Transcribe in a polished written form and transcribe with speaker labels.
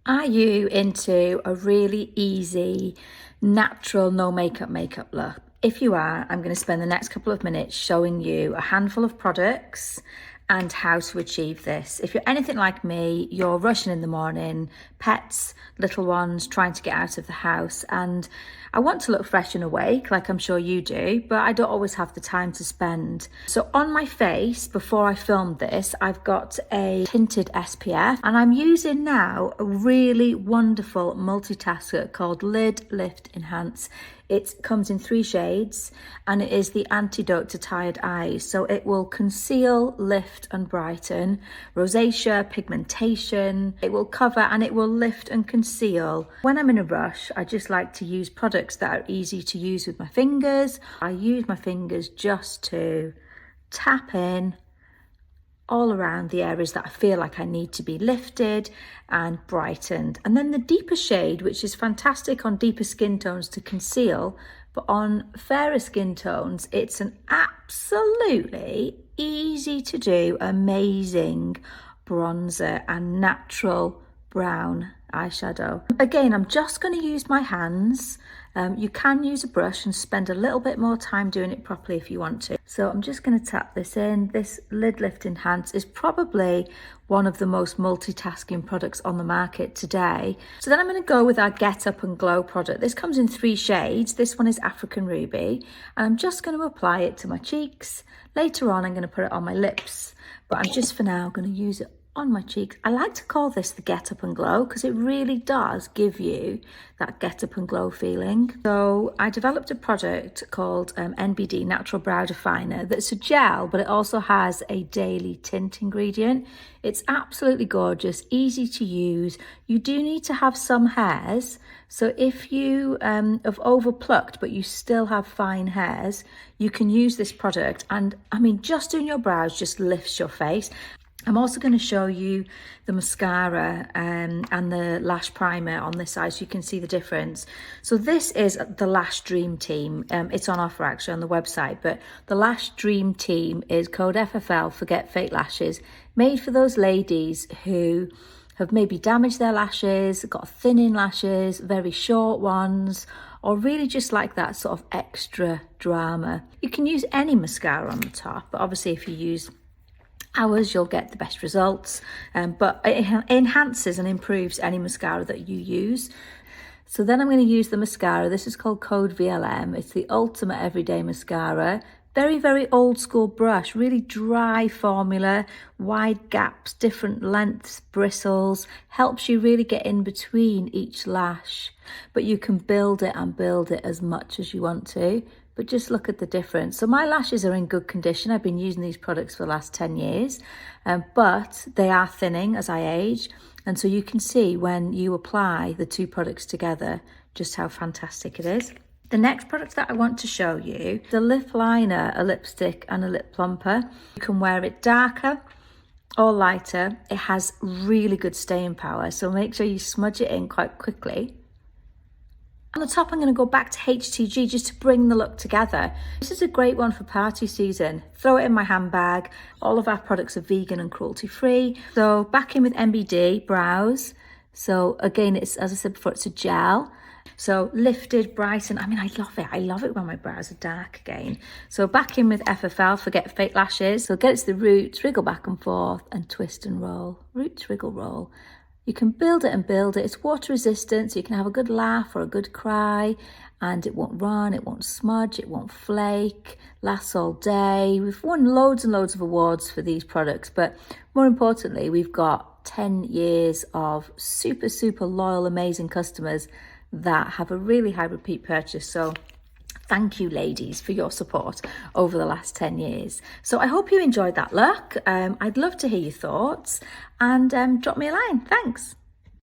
Speaker 1: Are you into a really easy, natural, no makeup look? If you are, I'm going to spend the next couple of minutes showing you a handful of products and how to achieve this. If you're anything like me, you're rushing in the morning, pets, little ones, trying to get out of the house, and I want to look fresh and awake, like I'm sure you do, but I don't always have the time to spend. So on my face, before I filmed this, I've got a tinted SPF, and I'm using now a really wonderful multitasker called Lid Lift Enhance. It comes in 3 shades and it is the antidote to tired eyes. So it will conceal, lift and brighten, rosacea, pigmentation. It will cover and it will lift and conceal. When I'm in a rush, I just like to use products that are easy to use with my fingers. I use my fingers just to tap in all around the areas that I feel like I need to be lifted and brightened. And then the deeper shade, which is fantastic on deeper skin tones to conceal, but on fairer skin tones, it's an absolutely easy to do, amazing bronzer and natural brown eyeshadow. Again, I'm just going to use my hands. You can use a brush and spend a little bit more time doing it properly if you want to. So I'm just going to tap this in. This Lid Lift Enhance is probably one of the most multitasking products on the market today. So then I'm going to go with our Get Up and Glow product. This comes in 3 shades. This one is African Ruby, and I'm just going to apply it to my cheeks. Later on, I'm going to put it on my lips, but I'm just for now going to use it on my cheeks. I like to call this the Get Up and Glow because it really does give you that Get Up and Glow feeling. So I developed a product called NBD Natural Brow Definer that's a gel, but it also has a daily tint ingredient. It's absolutely gorgeous, easy to use. You do need to have some hairs. So if you have overplucked but you still have fine hairs, you can use this product. And I mean, just doing your brows just lifts your face. I'm also going to show you the mascara and the lash primer on this side so you can see the difference. So this is the Lash Dream Team. It's on offer actually on the website, but the Lash Dream Team is code FFL, Forget Fake Lashes, made for those ladies who have maybe damaged their lashes, got thinning lashes, very short ones, or really just like that sort of extra drama. You can use any mascara on the top, but obviously if you use ours, you'll get the best results, but it enhances and improves any mascara that you use. So then I'm going to use the mascara. This is called Code VLM. It's the ultimate everyday mascara. Very, very old school brush, really dry formula, wide gaps, different lengths, bristles, helps you really get in between each lash. But you can build it and build it as much as you want to. But just look at the difference. So my lashes are in good condition. I've been using these products for the last 10 years, but they are thinning as I age. And so you can see when you apply the 2 products together, just how fantastic it is. The next product that I want to show you, the lip liner, a lipstick and a lip plumper. You can wear it darker or lighter. It has really good staying power. So make sure you smudge it in quite quickly. On the top, I'm going to go back to HTG just to bring the look together. This is a great one for party season. Throw it in my handbag. All of our products are vegan and cruelty free. So back in with NBD Brows. So again, it's, as I said before, it's a gel. So lifted, brighten. I mean, I love it. I love it when my brows are dark again. So back in with FFL, Forget Fake Lashes. So get it to the roots, wriggle back and forth and twist and roll. Roots, wriggle, roll. You can build it and build it. It's water resistant, so you can have a good laugh or a good cry, and it won't run, it won't smudge, it won't flake, lasts all day. We've won loads and loads of awards for these products, but more importantly, we've got 10 years of super, super loyal, amazing customers that have a really high repeat purchase. So thank you, ladies, for your support over the last 10 years. So I hope you enjoyed that look. I'd love to hear your thoughts and drop me a line. Thanks.